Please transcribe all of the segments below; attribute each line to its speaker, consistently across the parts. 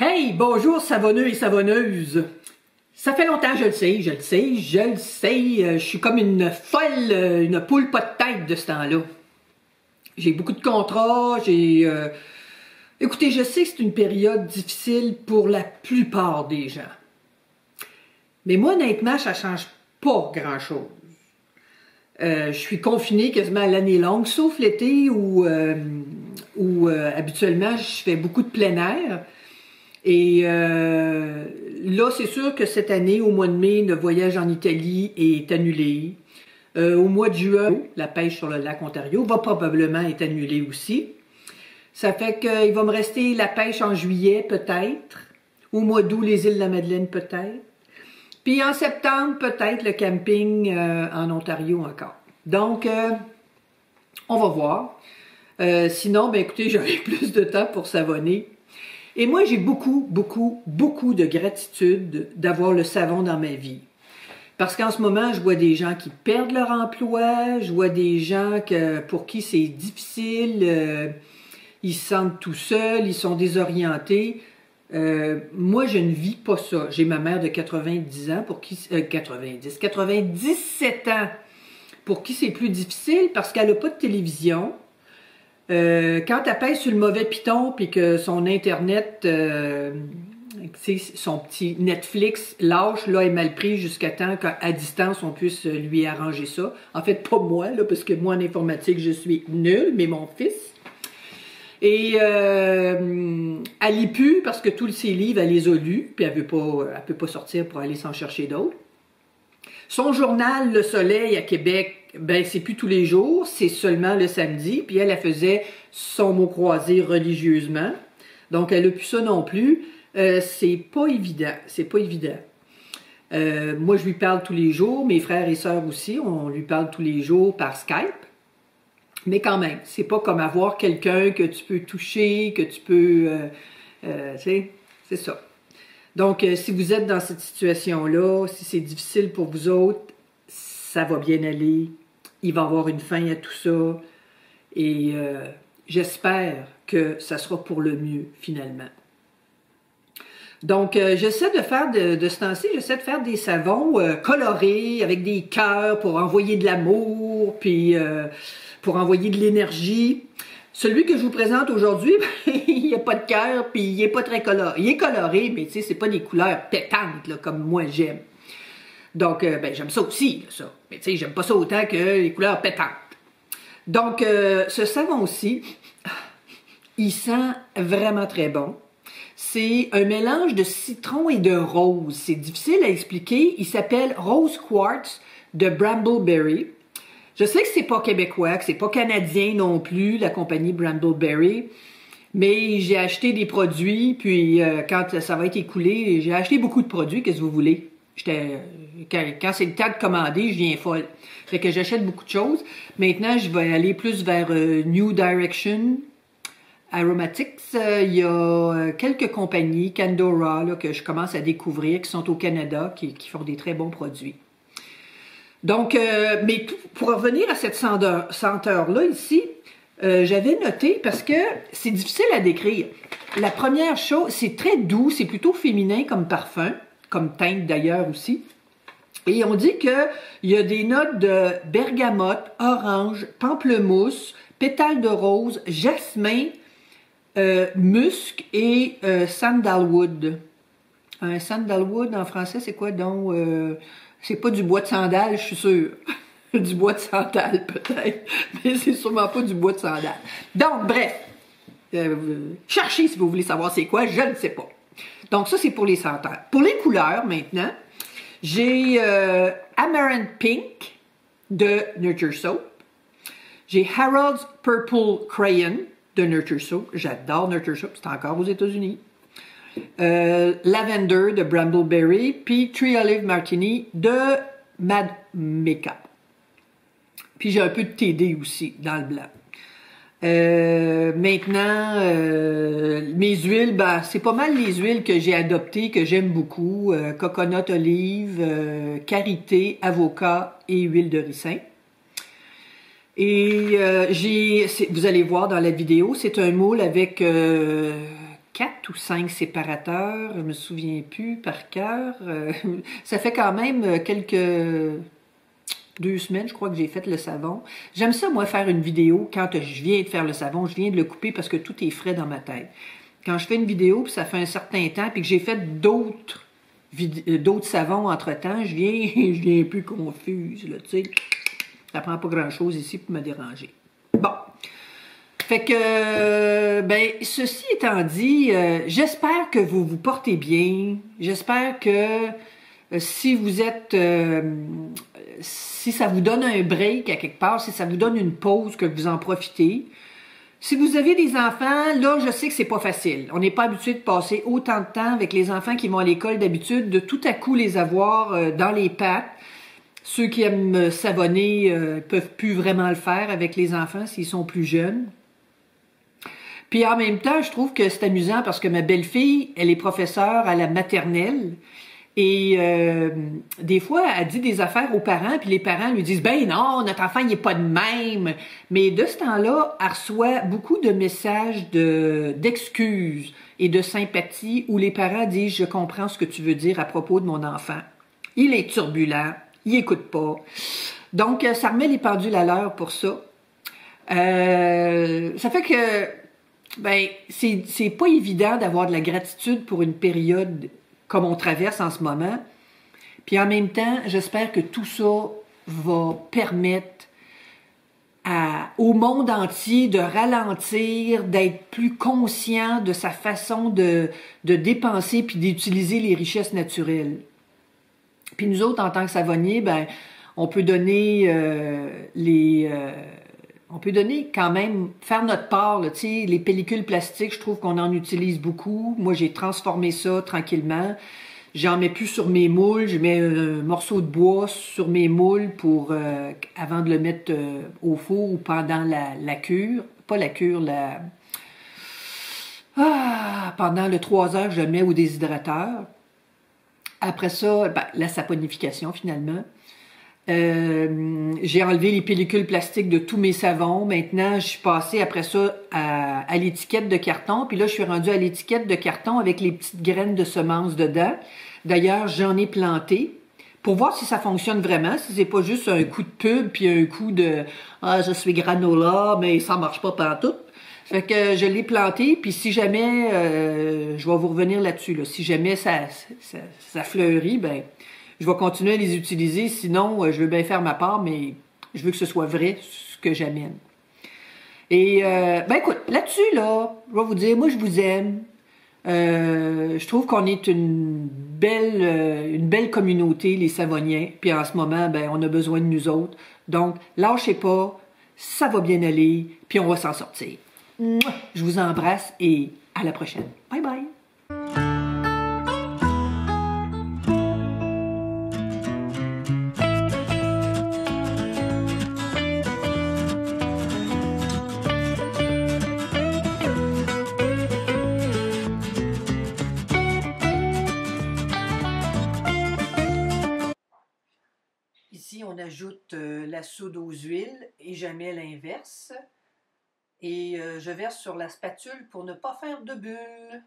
Speaker 1: Hey, bonjour savonneux et savonneuses. Ça fait longtemps, je le sais, je suis comme une folle, une poule pas de tête de ce temps-là. J'ai beaucoup de contrats, Écoutez, je sais que c'est une période difficile pour la plupart des gens. Mais moi, honnêtement, ça change pas grand-chose. Je suis confinée quasiment à l'année longue, sauf l'été où habituellement, je fais beaucoup de plein air. Et là, c'est sûr que cette année, au mois de mai, le voyage en Italie est annulé. Au mois de juin, la pêche sur le lac Ontario va probablement être annulée aussi. Ça fait qu'il va me rester la pêche en juillet, peut-être. Au mois d'août, les îles de la Madeleine, peut-être. Puis en septembre, peut-être le camping en Ontario encore. Donc, on va voir. Sinon, ben écoutez, j'aurai plus de temps pour savonner. Et moi, j'ai beaucoup de gratitude d'avoir le savon dans ma vie. Parce qu'en ce moment, je vois des gens qui perdent leur emploi, je vois des gens pour qui c'est difficile, ils se sentent tout seuls, ils sont désorientés. Moi, je ne vis pas ça. J'ai ma mère de 90 ans, 97 ans, pour qui c'est plus difficile parce qu'elle n'a pas de télévision. Quand elle pèse sur le mauvais piton puis que son Internet, son petit Netflix lâche, là, est mal pris jusqu'à temps qu'à distance, on puisse lui arranger ça. En fait, pas moi, là, parce que moi, en informatique, je suis nulle, mais mon fils. Et elle lit plus parce que tous ses livres, elle les a lus, puis elle peut pas sortir pour aller s'en chercher d'autres. Son journal, Le Soleil à Québec, ben c'est plus tous les jours, c'est seulement le samedi. Puis elle faisait son mot croisé religieusement. Donc elle a plus ça non plus. C'est pas évident, moi je lui parle tous les jours, mes frères et sœurs aussi, on lui parle tous les jours par Skype. Mais quand même, c'est pas comme avoir quelqu'un que tu peux toucher, que tu peux, tu sais, c'est ça. Donc, si vous êtes dans cette situation-là, si c'est difficile pour vous autres, ça va bien aller. Il va y avoir une fin à tout ça. Et j'espère que ça sera pour le mieux, finalement. Donc, j'essaie de faire de ce temps-ci, j'essaie de faire des savons colorés, avec des cœurs pour envoyer de l'amour, puis pour envoyer de l'énergie. Celui que je vous présente aujourd'hui, il n'y a pas de cœur, puis il n'est pas très coloré. Il est coloré, mais tu sais, c'est pas des couleurs pétantes, là, comme moi j'aime. Donc, ben, j'aime ça aussi, ça. Mais tu sais, j'aime pas ça autant que les couleurs pétantes. Donc, ce savon-ci, il sent vraiment très bon. C'est un mélange de citron et de rose. C'est difficile à expliquer. Il s'appelle Rose Quartz de Brambleberry. Je sais que c'est pas québécois, que c'est pas canadien non plus, la compagnie Brambleberry, mais j'ai acheté des produits, puis quand ça va être écoulé, j'ai acheté beaucoup de produits, qu'est-ce que vous voulez? Quand c'est le temps de commander, je viens folle. Fait que j'achète beaucoup de choses. Maintenant, je vais aller plus vers New Direction Aromatics. Il y a quelques compagnies, Candora, là, que je commence à découvrir, qui sont au Canada, qui font des très bons produits. Donc, mais pour revenir à cette senteur-là ici, j'avais noté, parce que c'est difficile à décrire. La première chose, c'est très doux, c'est plutôt féminin comme parfum, comme teinte d'ailleurs aussi. Et on dit qu'il y a des notes de bergamote, orange, pamplemousse, pétales de rose, jasmin, musc et sandalwood. Un sandalwood en français, c'est quoi donc? C'est pas du bois de sandal, je suis sûre. Du bois de sandal, peut-être. Mais c'est sûrement pas du bois de sandal. Donc, bref. Cherchez si vous voulez savoir c'est quoi, je ne sais pas. Donc, ça, c'est pour les senteurs. Pour les couleurs, maintenant, j'ai Amaranth Pink de Nurture Soap. J'ai Harold's Purple Crayon de Nurture Soap. J'adore Nurture Soap, c'est encore aux États-Unis. Lavender de Brambleberry, puis Tree Olive Martini de Mad Makeup. Puis j'ai un peu de TD aussi dans le blanc. Maintenant, mes huiles, ben, c'est pas mal les huiles que j'ai adoptées, que j'aime beaucoup. Coconut olive, karité, avocat et huile de ricin. Et vous allez voir dans la vidéo, c'est un moule avec 4 ou 5 séparateurs, je me souviens plus par cœur. Ça fait quand même quelques 2 semaines, je crois que j'ai fait le savon. J'aime ça, moi, faire une vidéo quand je viens de faire le savon, je viens de le couper parce que tout est frais dans ma tête. Quand je fais une vidéo, puis ça fait un certain temps, puis que j'ai fait d'autres savons entre-temps, je viens plus confuse, là, tu sais. Ça prend pas grand-chose ici pour me déranger. Bon. Fait que, ben, ceci étant dit, j'espère que vous vous portez bien. J'espère que si vous êtes, si ça vous donne un break à quelque part, si ça vous donne une pause, que vous en profitez. Si vous avez des enfants, là, je sais que c'est pas facile. On n'est pas habitué de passer autant de temps avec les enfants qui vont à l'école d'habitude, de tout à coup les avoir dans les pattes. Ceux qui aiment savonner peuvent plus vraiment le faire avec les enfants s'ils sont plus jeunes. Puis en même temps, je trouve que c'est amusant parce que ma belle-fille, elle est professeure à la maternelle et des fois, elle dit des affaires aux parents puis les parents lui disent « Ben non, notre enfant, il n'est pas de même! » Mais de ce temps-là, elle reçoit beaucoup de messages d'excuses et de sympathie où les parents disent « Je comprends ce que tu veux dire à propos de mon enfant. Il est turbulent, il écoute pas. » Donc, ça remet les pendules à l'heure pour ça. Ça fait que ben, c'est pas évident d'avoir de la gratitude pour une période comme on traverse en ce moment. Puis en même temps, j'espère que tout ça va permettre au monde entier de ralentir, d'être plus conscient de sa façon de dépenser puis d'utiliser les richesses naturelles. Puis nous autres, en tant que savonniers, ben, on peut donner on peut donner quand même, faire notre part, là, tu sais, les pellicules plastiques, je trouve qu'on en utilise beaucoup. Moi, j'ai transformé ça tranquillement. J'en mets plus sur mes moules, je mets un morceau de bois sur mes moules pour, avant de le mettre au four ou pendant la cure. Pas la cure, pendant le 3 heures, je le mets au déshydrateur. Après ça, ben, la saponification finalement. J'ai enlevé les pellicules plastiques de tous mes savons. Maintenant, je suis passée après ça à l'étiquette de carton. Puis là, je suis rendue à l'étiquette de carton avec les petites graines de semences dedans. D'ailleurs, j'en ai planté pour voir si ça fonctionne vraiment, si c'est pas juste un coup de pub puis un coup de « Ah, je suis granola, mais ça marche pas pantoute ». Fait que je l'ai planté, puis si jamais, je vais vous revenir là-dessus, là. Si jamais ça fleurit, ben je vais continuer à les utiliser, sinon je veux bien faire ma part, mais je veux que ce soit vrai, ce que j'amène. Et, ben écoute, là-dessus, là, je vais vous dire, moi je vous aime. Je trouve qu'on est une belle communauté, les Savonniens, puis en ce moment, ben on a besoin de nous autres. Donc, lâchez pas, ça va bien aller, puis on va s'en sortir. Mouah! Je vous embrasse et à la prochaine. Bye bye! Ici, on ajoute la soude aux huiles et jamais l'inverse. Et je verse sur la spatule pour ne pas faire de bulles.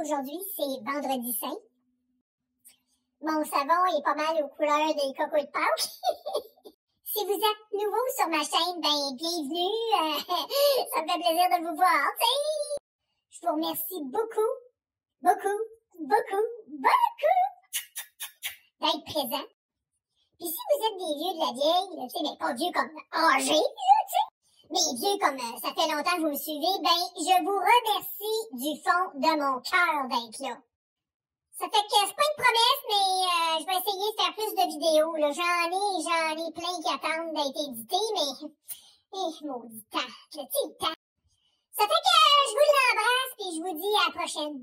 Speaker 2: Aujourd'hui, c'est vendredi saint. Mon savon est pas mal aux couleurs des cocos de Pâques. Si vous êtes nouveau sur ma chaîne, ben bienvenue. Ça me fait plaisir de vous voir. T'sais. Je vous remercie beaucoup d'être présent. Puis si vous êtes des vieux de la vieille, tu sais, mais pas vieux comme âgés, là, tu sais, mais vieux comme ça fait longtemps que vous me suivez, ben je vous remercie du fond de mon cœur d'être là. Ça fait que c'est pas une promesse, mais je vais essayer de faire plus de vidéos. Là. J'en ai plein qui attendent d'être édités, mais maudit temps, le temps. Ça fait que je vous l'embrasse et je vous dis à la prochaine.